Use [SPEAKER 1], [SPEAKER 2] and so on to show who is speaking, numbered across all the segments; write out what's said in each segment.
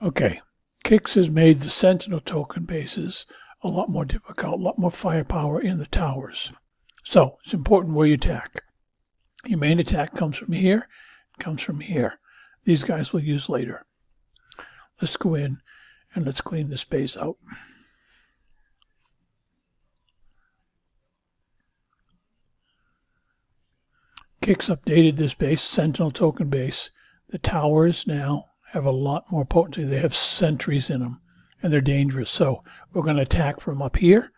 [SPEAKER 1] Okay, Kix has made the Sentinel token bases a lot more difficult, a lot more firepower in the towers. So it's important where you attack. Your main attack comes from here, comes from here. These guys we'll use later. Let's go in and let's clean this base out. Kix updated this base, Sentinel token base. The towers now have a lot more potency. They have sentries in them, and they're dangerous. So we're going to attack from up here.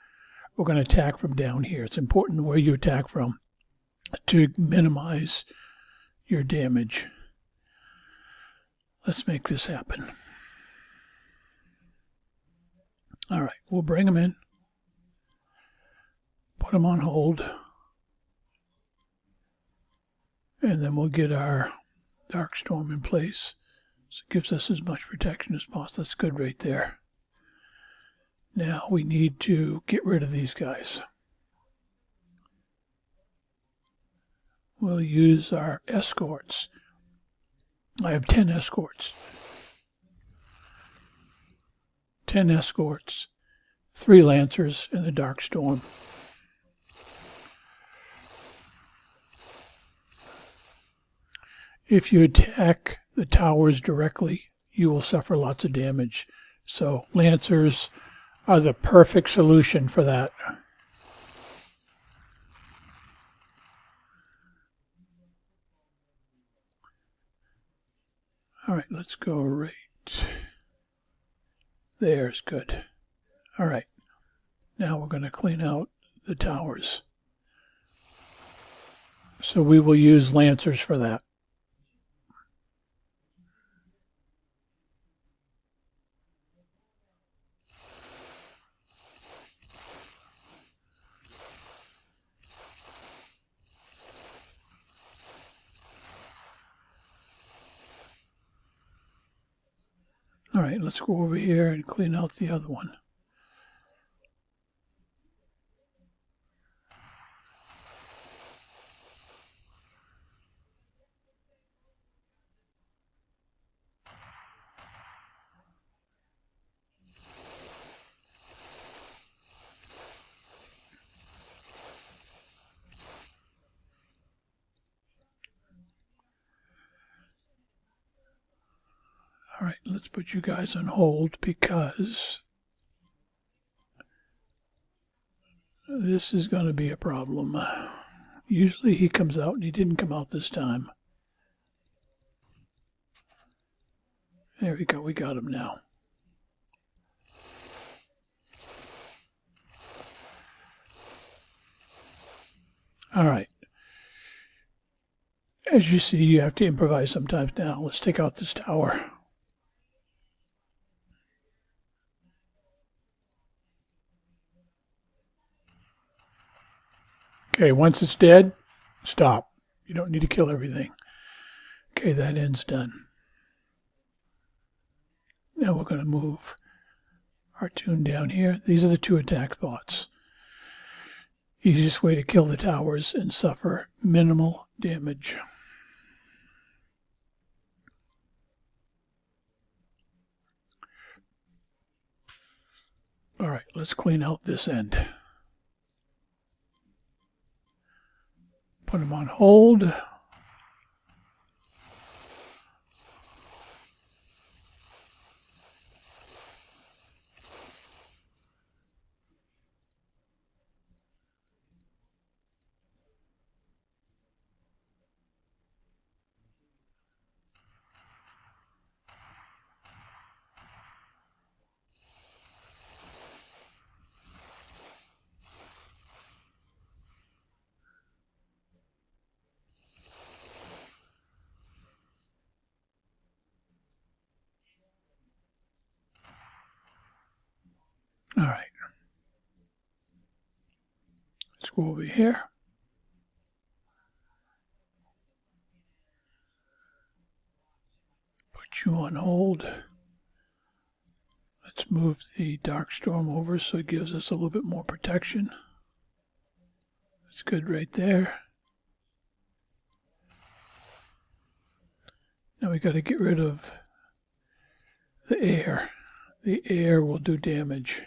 [SPEAKER 1] We're going to attack from down here. It's important where you attack from to minimize your damage. Let's make this happen. All right, we'll bring them in. Put them on hold. And then we'll get our Dark Storm in place. So it gives us as much protection as possible. That's good right there. Now we need to get rid of these guys. We'll use our escorts. I have 10 escorts. 10 escorts, 3 lancers, and the Dark Storm. If you attack the towers directly, you will suffer lots of damage. So lancers are the perfect solution for that. All right, let's go right. There's good. All right, now we're going to clean out the towers. So we will use lancers for that. All right, let's go over here and clean out the other one. All right, let's put you guys on hold because this is going to be a problem. Usually he comes out, and he didn't come out this time. There we go, we got him now. All right. As you see, you have to improvise sometimes now. Let's take out this tower. Okay, once it's dead, stop. You don't need to kill everything. Okay, that end's done. Now we're going to move our tune down here. These are the 2 attack spots. Easiest way to kill the towers and suffer minimal damage. All right, let's clean out this end. Put them on hold. All right. Let's go over here. Put you on hold. Let's move the Dark Storm over so it gives us a little bit more protection. That's good right there. Now we got to get rid of The air. The air will do damage.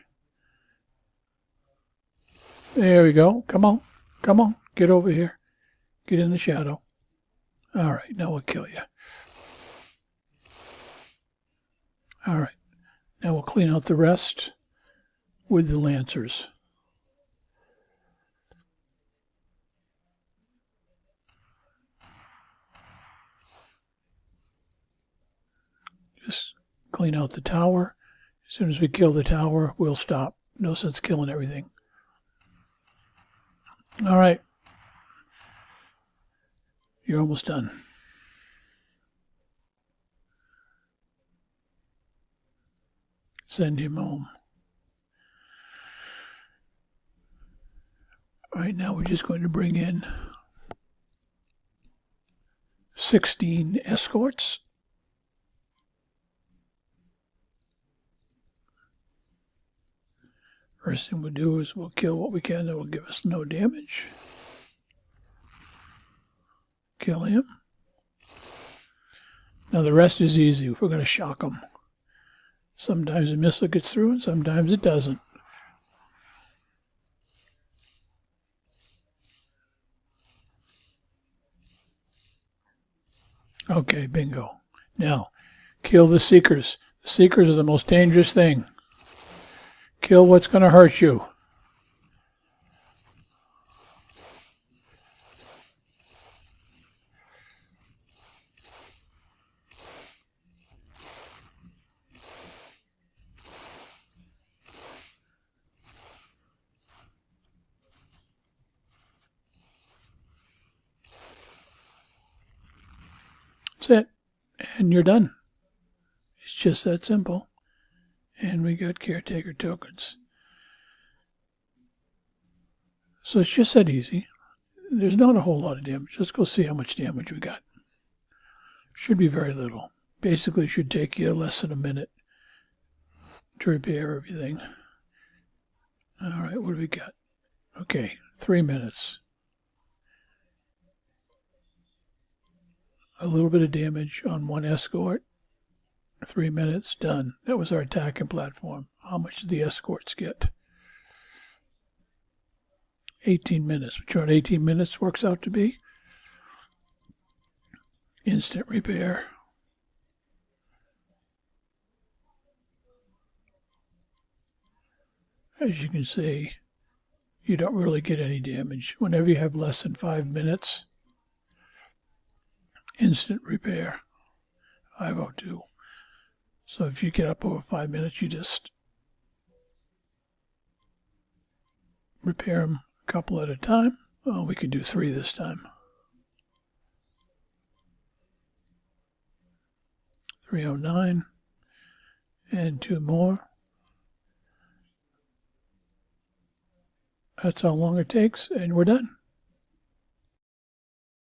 [SPEAKER 1] There we go. Come on. Come on. Get over here. Get in the shadow. All right. Now we'll kill you. All right. Now we'll clean out the rest with the lancers. Just clean out the tower. As soon as we kill the tower, we'll stop. No sense killing everything. All right. You're almost done. Send him home. All right, now we're just going to bring in 16 escorts. First thing we'll do is we'll kill what we can that will give us no damage. Kill him. Now the rest is easy. We're going to shock them. Sometimes a missile gets through and sometimes it doesn't. Okay, bingo. Now, kill the Seekers. The Seekers are the most dangerous thing. Kill what's going to hurt you. That's it. And you're done. It's just that simple. And we got caretaker tokens. So it's just that easy. There's not a whole lot of damage. Let's go see how much damage we got. Should be very little. Basically, should take you less than a minute to repair everything. All right, what do we got? Okay, 3 minutes. A little bit of damage on one escort. 3 minutes, done. That was our attacking platform. How much did the escorts get? 18 minutes. Which one 18 minutes works out to be? Instant repair. As you can see, you don't really get any damage. Whenever you have less than 5 minutes, instant repair. 502. So if you get up over 5 minutes, you just repair them a couple at a time. Oh, we could do 3 this time. 309. And 2 more. That's how long it takes, and we're done.